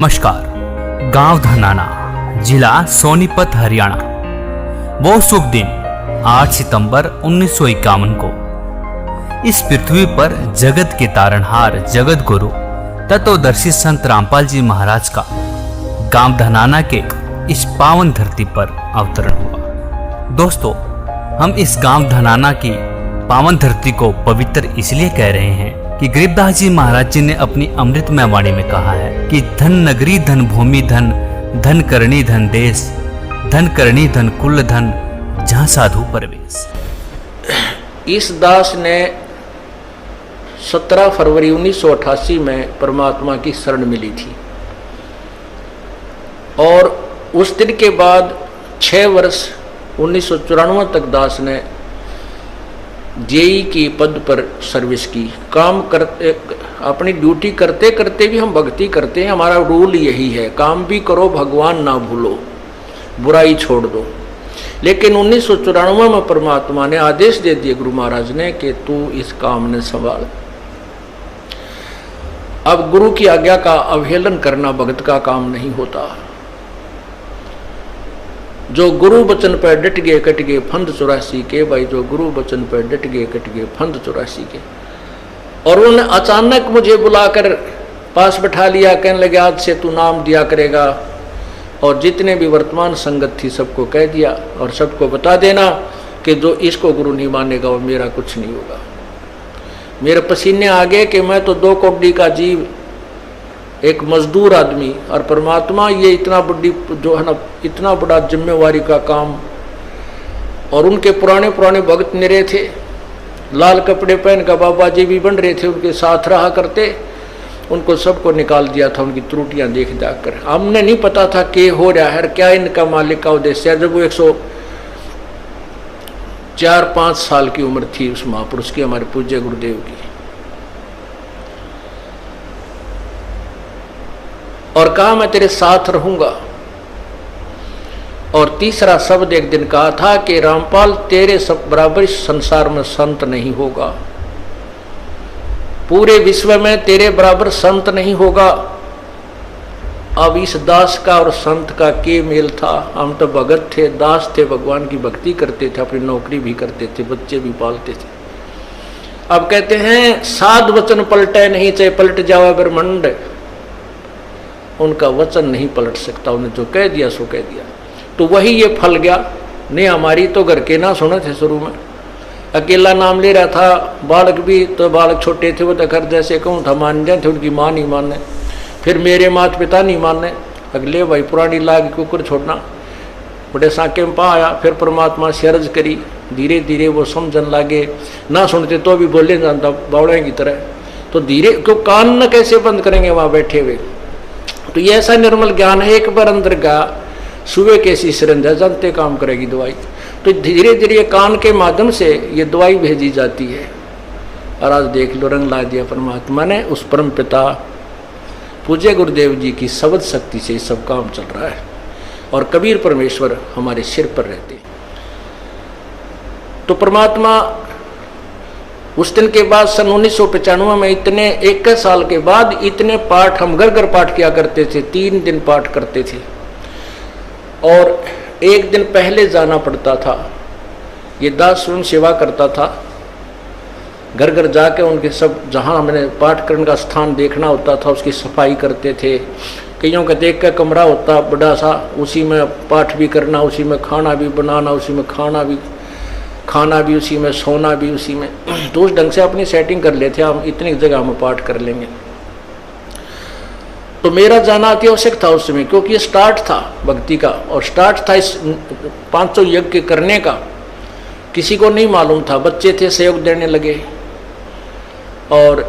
नमस्कार। गांव धनाना, जिला सोनीपत, हरियाणा। वो शुभ दिन 8 सितंबर 1951 को इस पृथ्वी पर जगत के तारणहार, जगत गुरु, तत्वदर्शी संत रामपाल जी महाराज का गांव धनाना के इस पावन धरती पर अवतरण हुआ। दोस्तों, हम इस गांव धनाना की पावन धरती को पवित्र इसलिए कह रहे हैं कि गरीबदास जी महाराज जी ने अपनी अमृतमय वाणी में कहा है कि धन नगरी, धन भूमि, धन धन करणी, धन देश, धन करणी, धन कुल, धन जहाँ साधु परवेश। इस दास ने 17 फरवरी 1988 में परमात्मा की शरण मिली थी और उस दिन के बाद 6 वर्ष 1994 तक दास ने जेई की पद पर सर्विस की। काम करते, अपनी ड्यूटी करते करते भी हम भक्ति करते हैं। हमारा रूल यही है, काम भी करो, भगवान ना भूलो, बुराई छोड़ दो। लेकिन 1994 में परमात्मा ने आदेश दे दिए गुरु महाराज ने कि तू इस काम ने संभाल। अब गुरु की आज्ञा का अवहेलन करना भगत का काम नहीं होता। जो गुरु वचन पर डट गए कट गए फंद 84 के। भाई, जो गुरु वचन पर डट गए कट गए फंद 84 के। और उन्होंने अचानक मुझे बुलाकर पास बैठा लिया, कहने लगे आज से तू नाम दिया करेगा और जितने भी वर्तमान संगत थी सबको कह दिया और सबको बता देना कि जो इसको गुरु नहीं मानेगा वो मेरा कुछ नहीं होगा। मेरे पसीने आ गए कि मैं तो 2 कौड़ी का जीव, एक मजदूर आदमी, और परमात्मा ये इतना बड़ी जो है ना, इतना बड़ा जिम्मेवारी का काम। और उनके पुराने पुराने भक्त निरे थे, लाल कपड़े पहन कर बाबा जी भी बन रहे थे, उनके साथ रहा करते। उनको सबको निकाल दिया था उनकी त्रुटियां देख देख कर। हमने नहीं पता था कि हो रहा है, क्या इनका मालिक का उद्देश्य है। जब वो 104-5 साल की उम्र थी उस महापुरुष की, हमारे पूज्य गुरुदेव की, और कहा मैं तेरे साथ रहूंगा। और तीसरा शब्द एक दिन कहा था कि रामपाल तेरे सब बराबर इस संसार में संत नहीं होगा, पूरे विश्व में तेरे बराबर संत नहीं होगा। अब इस दास का और संत का के मेल था। हम तो भगत थे, दास थे, भगवान की भक्ति करते थे, अपनी नौकरी भी करते थे, बच्चे भी पालते थे। अब कहते हैं साध वचन पलटे नहीं, चाहे पलट जावे ब्रह्मांड, उनका वचन नहीं पलट सकता। उन्हें जो कह दिया सो कह दिया। तो वही ये फल गया। नहीं, हमारी तो घर के ना सुने थे। शुरू में अकेला नाम ले रहा था, बालक भी, तो बालक छोटे थे, वो तो घर जैसे कहूँ था मान जाए थे, उनकी माँ नहीं माने, फिर मेरे माता पिता नहीं माने। अगले भाई पुरानी लाग कुकर छोड़ना, बड़े साके में पा आया। फिर परमात्मा से अर्ज करी, धीरे धीरे वो समझन लागे। ना सुनते तो भी बोले जानता बावड़े की तरह। तो धीरे क्यों कान न कैसे बंद करेंगे वहाँ बैठे हुए। तो ये ऐसा निर्मल ज्ञान है, एक बार अंदर का सुबह कैसी सिरंज है, जानते काम करेगी दवाई। तो धीरे धीरे कान के माध्यम से ये दवाई भेजी जाती है। और आज देख लो, रंग ला दिया परमात्मा ने। उस परम पिता पूज्य गुरुदेव जी की शब्द शक्ति से सब काम चल रहा है और कबीर परमेश्वर हमारे सिर पर रहते। तो परमात्मा उस दिन के बाद सन 1995 में इतने 21 साल के बाद इतने पाठ हम घर घर पाठ किया करते थे। 3 दिन पाठ करते थे और 1 दिन पहले जाना पड़ता था। ये दास स्वयं सेवा करता था, घर घर जाके उनके सब जहाँ हमने पाठ करने का स्थान देखना होता था उसकी सफाई करते थे। कईयों का देख का कमरा होता बड़ा सा, उसी में पाठ भी करना, उसी में खाना भी बनाना, उसी में खाना भी उसी में, सोना भी उसी में। तो उस ढंग से अपनी सेटिंग कर लेते हम, इतनी जगह में पाठ कर लेंगे। तो मेरा जाना अति आवश्यक था उस समय, क्योंकि ये स्टार्ट था भक्ति का और स्टार्ट था इस 500 यज्ञ करने का। किसी को नहीं मालूम था, बच्चे थे, सहयोग देने लगे। और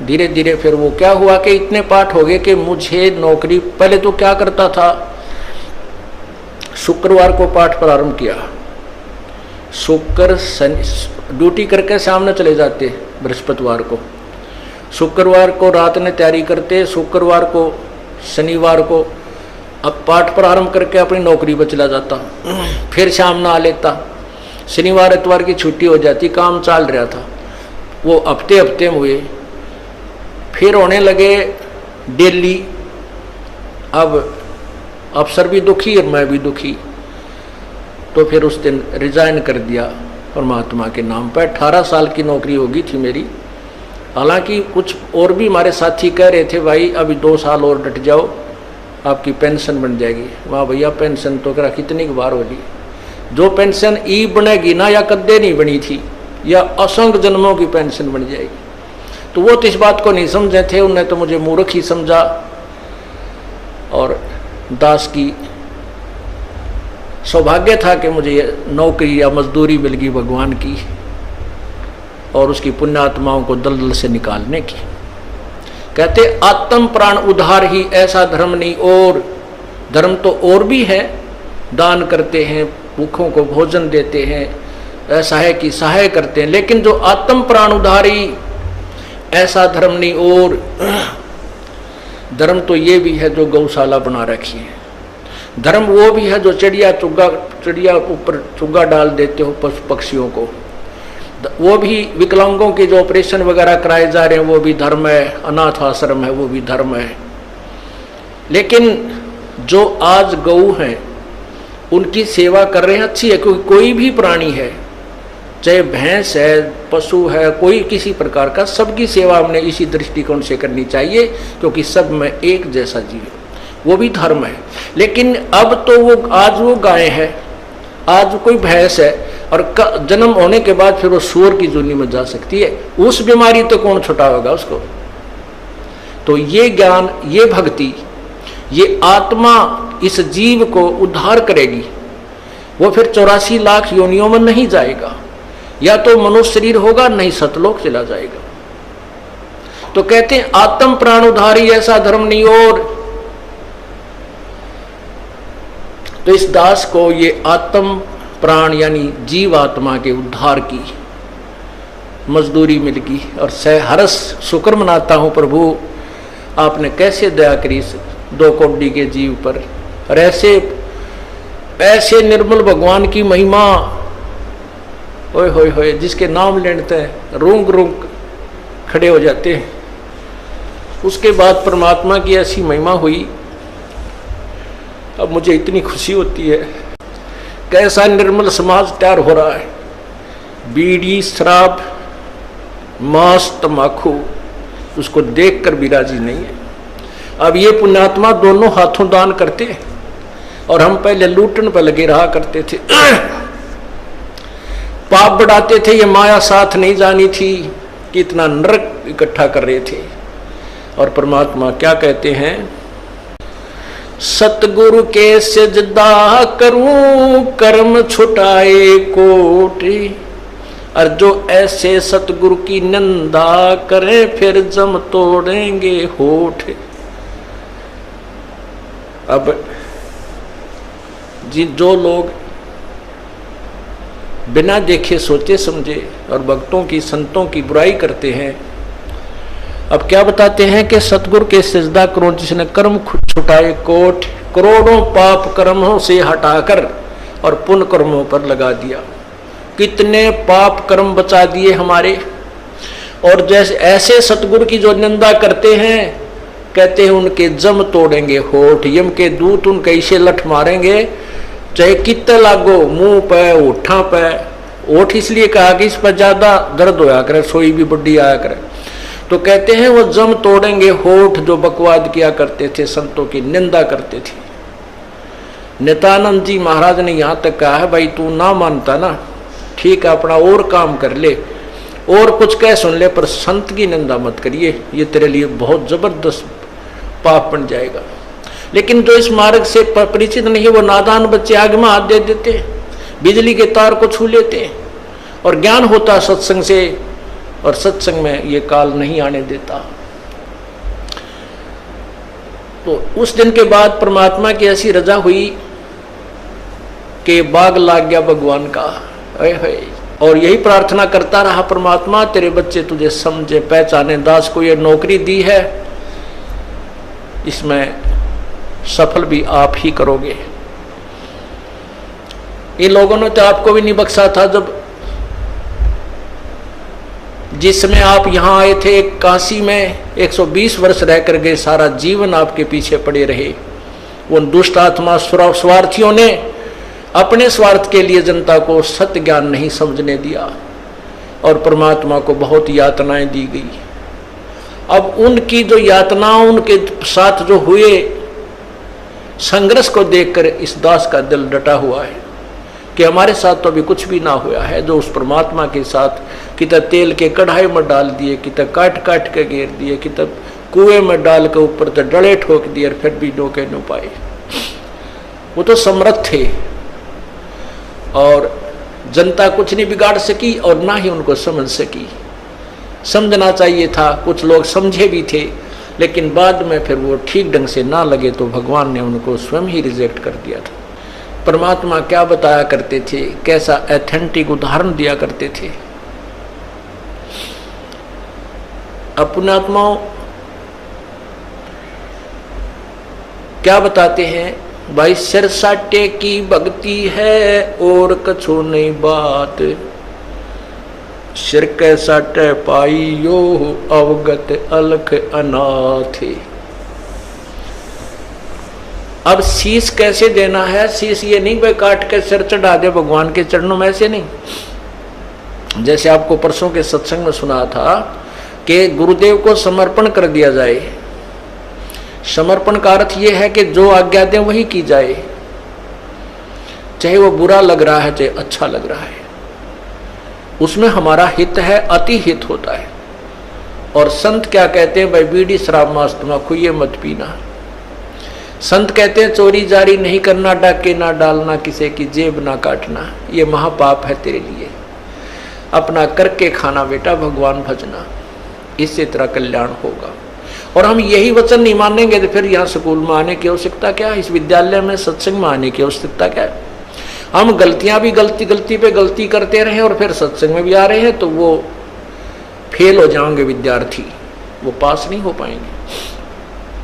धीरे धीरे फिर वो क्या हुआ कि इतने पाठ हो गए कि मुझे नौकरी, पहले तो क्या करता था, शुक्रवार को पाठ प्रारंभ किया। शुक्र शनि ड्यूटी करके सामने चले जाते बृहस्पतिवार को, शुक्रवार को रात में तैयारी करते, शुक्रवार को शनिवार को अब पाठ प्रारंभ करके अपनी नौकरी पर चला जाता। फिर शाम ना आ लेता, शनिवार इतवार की छुट्टी हो जाती। काम चल रहा था, वो हफ्ते में हुए। फिर होने लगे डेली अब अफसर भी दुखी और मैं भी दुखी, तो फिर उस दिन रिजाइन कर दिया परमात्मा के नाम पर। 18 साल की नौकरी होगी थी मेरी। हालांकि कुछ और भी हमारे साथी कह रहे थे भाई अभी 2 साल और डट जाओ, आपकी पेंशन बन जाएगी। वाह भैया, पेंशन तो करा कितनी बार होगी। जो पेंशन ई बनेगी ना, या कद्दे नहीं बनी थी, या असंख्य जन्मों की पेंशन बन जाएगी। तो वो तो इस बात को नहीं समझे थे, उन्हें तो मुझे मूर्ख ही समझा। और दास की सौभाग्य था कि मुझे नौकरी या मजदूरी मिल गई भगवान की और उसकी पुण्यात्माओं को दलदल से निकालने की। कहते आत्म प्राण उद्धार ही ऐसा धर्म नहीं और। धर्म तो और भी है, दान करते हैं, भूखों को भोजन देते हैं, असहाय की सहाय करते हैं, लेकिन जो आत्म प्राण उद्धारी ऐसा धर्म नहीं और। धर्म तो ये भी है जो गौशाला बना रखी है। धर्म वो भी है जो चिड़िया ऊपर चुग्गा डाल देते हो पशु पक्षियों को। वो भी विकलांगों के जो ऑपरेशन वगैरह कराए जा रहे हैं वो भी धर्म है। अनाथ आश्रम है वो भी धर्म है। लेकिन जो आज गऊ हैं उनकी सेवा कर रहे हैं, अच्छी है, क्योंकि कोई भी प्राणी है, चाहे भैंस है, पशु है, कोई किसी प्रकार का, सबकी सेवा हमने इसी दृष्टिकोण से करनी चाहिए, क्योंकि सब में एक जैसा जीव, वो भी धर्म है। लेकिन अब तो वो आज वो गाय है, आज कोई भैंस है, और जन्म होने के बाद फिर वो सूअर की जूनी में जा सकती है। उस बीमारी तो कौन छुटाएगा उसको। तो ये ज्ञान, ये भक्ति, ये आत्मा इस जीव को उद्धार करेगी। वो फिर 84 लाख योनियों में नहीं जाएगा, या तो मनुष्य शरीर होगा, नहीं सतलोक चला जाएगा। तो कहते हैं आत्म प्राण उद्धारी ऐसा धर्म नहीं और। तो इस दास को ये आत्म प्राण यानी जीव आत्मा के उद्धार की मजदूरी मिल गई और सहर्ष शुक्र मनाता हूं प्रभु, आपने कैसे दया करी इस 2 कोटि के जीव पर। और ऐसे निर्मल भगवान की महिमा, ओए होए होए, जिसके नाम लेते हैं रूंग रूंग खड़े हो जाते हैं। उसके बाद परमात्मा की ऐसी महिमा हुई, अब मुझे इतनी खुशी होती है। कैसा निर्मल समाज तैयार हो रहा है। बीड़ी, शराब, मांस, तम्बाकू, उसको देखकर भी राजी नहीं है। अब ये पुण्यात्मा दोनों हाथों दान करते हैं, और हम पहले लूटन पर लगे रहा करते थे, पाप बढ़ाते थे। ये माया साथ नहीं जानी थी कि इतना नरक इकट्ठा कर रहे थे। और परमात्मा क्या कहते हैं, सतगुरु के सजदा करूं कर्म छुटाए कोटि, और जो ऐसे सतगुरु की निंदा करें फिर जम तोड़ेंगे होठ। अब जो लोग बिना देखे सोचे समझे और भक्तों की, संतों की बुराई करते हैं, अब क्या बताते हैं कि सतगुरु के सजदा करो जिसने कर्म छुटाए कोट, करोड़ों पाप कर्मों से हटाकर और पुण्य कर्मों पर लगा दिया। कितने पाप कर्म बचा दिए हमारे। और जैसे ऐसे सतगुरु की जो निंदा करते हैं, कहते हैं उनके जम तोड़ेंगे होठ, यम के दूत उनके इसे लठ मारेंगे, चाहे कितने लागो, मुंह पे, होठा पे। होठ इसलिए कहा कि इस पर ज्यादा दर्द होया करे, सोई भी बड्डी आया करे। तो कहते हैं वो जम तोड़ेंगे होठ जो बकवाद किया करते थे, संतों की निंदा करते थे। नित्यानंद जी महाराज ने यहाँ तक कहा है, भाई तू ना मानता ना, ठीक है अपना और काम कर ले और कुछ कह सुन ले, पर संत की निंदा मत करिए, ये तेरे लिए बहुत जबरदस्त पाप बन जाएगा। लेकिन जो इस मार्ग से परिचित नहीं है, वो नादान बच्चे आग में हाथ दे देते, बिजली के तार को छू लेते, और ज्ञान होता सत्संग से, और सत्संग में ये काल नहीं आने देता। तो उस दिन के बाद परमात्मा की ऐसी रजा हुई कि बाग लाग गया भगवान का। और यही प्रार्थना करता रहा, परमात्मा तेरे बच्चे तुझे समझे पहचाने, दास को ये नौकरी दी है, इसमें सफल भी आप ही करोगे। इन लोगों ने तो आपको भी नहीं बख्शा था, जब जिसमें आप यहाँ आए थे काशी में 120 वर्ष रह कर गए, सारा जीवन आपके पीछे पड़े रहे, उन दुष्ट आत्मा स्वार्थियों ने अपने स्वार्थ के लिए जनता को सत्य ज्ञान नहीं समझने दिया और परमात्मा को बहुत यातनाएं दी गई। अब उनकी जो यातनाओं उनके साथ जो हुए संघर्ष को देखकर इस दास का दिल डटा हुआ है कि हमारे साथ तो अभी कुछ भी ना हुआ है। जो उस परमात्मा के साथ कितना तेल के कढ़ाई में डाल दिए, कितना काट काट के घेर दिए, कितना कुएं में डाल के ऊपर तो डले ठोक दिए और फिर भी डोके न पाए। वो तो समर्थ थे और जनता कुछ नहीं बिगाड़ सकी और ना ही उनको समझ सकी। समझना चाहिए था, कुछ लोग समझे भी थे, लेकिन बाद में फिर वो ठीक ढंग से ना लगे तो भगवान ने उनको स्वयं ही रिजेक्ट कर दिया था। परमात्मा क्या बताया करते थे, कैसा ऑथेंटिक उदाहरण दिया करते थे। अपने आत्माओं क्या बताते हैं, भाई सिर साटे की भक्ति है और कछु नहीं बात, सिर के साटे पाइयो अवगत अलख अनाथ। अब शीश कैसे देना है, शीश ये नहीं भाई काट के सिर चढ़ा दे भगवान के चरणों में, ऐसे नहीं। जैसे आपको परसों के सत्संग में सुना था कि गुरुदेव को समर्पण कर दिया जाए। समर्पण का अर्थ यह है कि जो आज्ञा दे वही की जाए, चाहे वो बुरा लग रहा है चाहे अच्छा लग रहा है, उसमें हमारा हित है, अति हित होता है। और संत क्या कहते हैं, भाई बीड़ी शराब मांस तम्बाकू ये मत पीना। संत कहते हैं चोरी जारी नहीं करना, डाके ना डालना, किसी की जेब ना काटना, ये महापाप है तेरे लिए। अपना करके खाना बेटा, भगवान भजना, इससे तेरा कल्याण होगा। और हम यही वचन नहीं मानेंगे तो फिर यहाँ स्कूल में आने की आवश्यकता क्या है, इस विद्यालय में सत्संग में आने की आवश्यकता क्या है। हम गलतियां भी गलती पे गलती करते रहे और फिर सत्संग में भी आ रहे हैं तो वो फेल हो जाएंगे विद्यार्थी, वो पास नहीं हो पाएंगे।